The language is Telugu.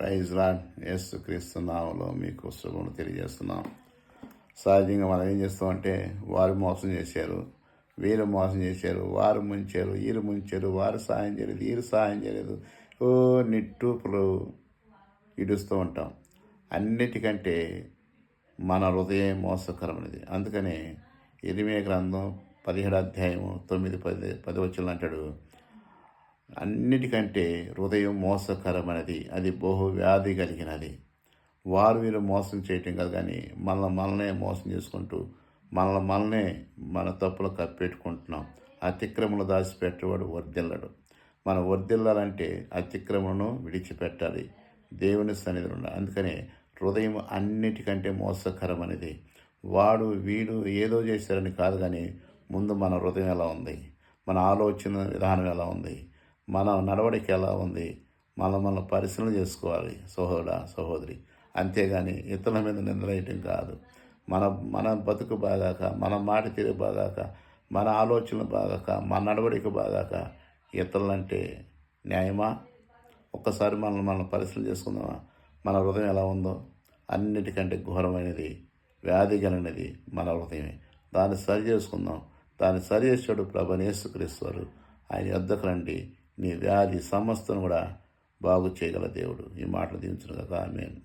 Praise lord. యేసుక్రీస్తు నామములో మీకు శుభములు తెలియజేస్తున్నాం. సహజంగా మనం ఏం చేస్తామంటే, వారు మోసం చేశారు, వీరు మోసం చేశారు, వారు ముంచారు, వీరు ముంచారు, వారు సహాయం చేయలేదు, వీరు సహాయం చేయలేదు, నిట్టూపులు ఇడుస్తూ ఉంటాం. అన్నిటికంటే మన హృదయం మోసకరమైనది. అందుకనే ఇర్మీయా గ్రంథం 17 అధ్యాయము 9, 10 వచనం అంటాడు, అన్నిటికంటే హృదయం మోసకరమైనది, అది బహువ్యాధి కలిగినది. వారు వీరు మోసం చేయటం కాదు, కానీ మనల్నే మోసం చేసుకుంటూ మనల్నే మన తప్పులు కప్పెట్టుకుంటున్నాం. అతిక్రమలు దాచిపెట్టేవాడు వర్ధిల్లడు. మనం వర్ధిల్లాలంటే అతిక్రమను విడిచిపెట్టాలి, దేవుని సన్నిధిలో ఉండాలి. అందుకనే హృదయం అన్నిటికంటే మోసకరమైనది. వాడు వీడు ఏదో చేశారని కాదు, కానీ ముందు మన హృదయం ఎలా ఉంది, మన ఆలోచన విధానం ఎలా ఉంది, మన నడవడిక ఎలా ఉంది, మనం పరిశీలన చేసుకోవాలి సహోదరా సహోదరి. అంతేగాని ఇతరుల మీద నిందలేయటం కాదు. మన బతుకు బాగాక, మన మాట తీరు బాగాక, మన ఆలోచనలు బాగాక, మన నడవడిక బాగాక ఇతరులంటే న్యాయమా? ఒక్కసారి మనం పరిశీలన చేసుకుందామా? మన హృదయం ఎలా ఉందో? అన్నిటికంటే ఘోరమైనది, వ్యాధి కలిగినది మన హృదయమే. దాన్ని సరి చేసుకుందాం. దాన్ని సరి చేసాడు ప్రభువైన యేసుక్రీస్తు వారు. ఆయన యొద్దకు రండి, నీ వ్యాధి సమస్తను కూడా బాగు చేయగల దేవుడు. ఈ మాటలు దీవించును గాక. ఆమేన్.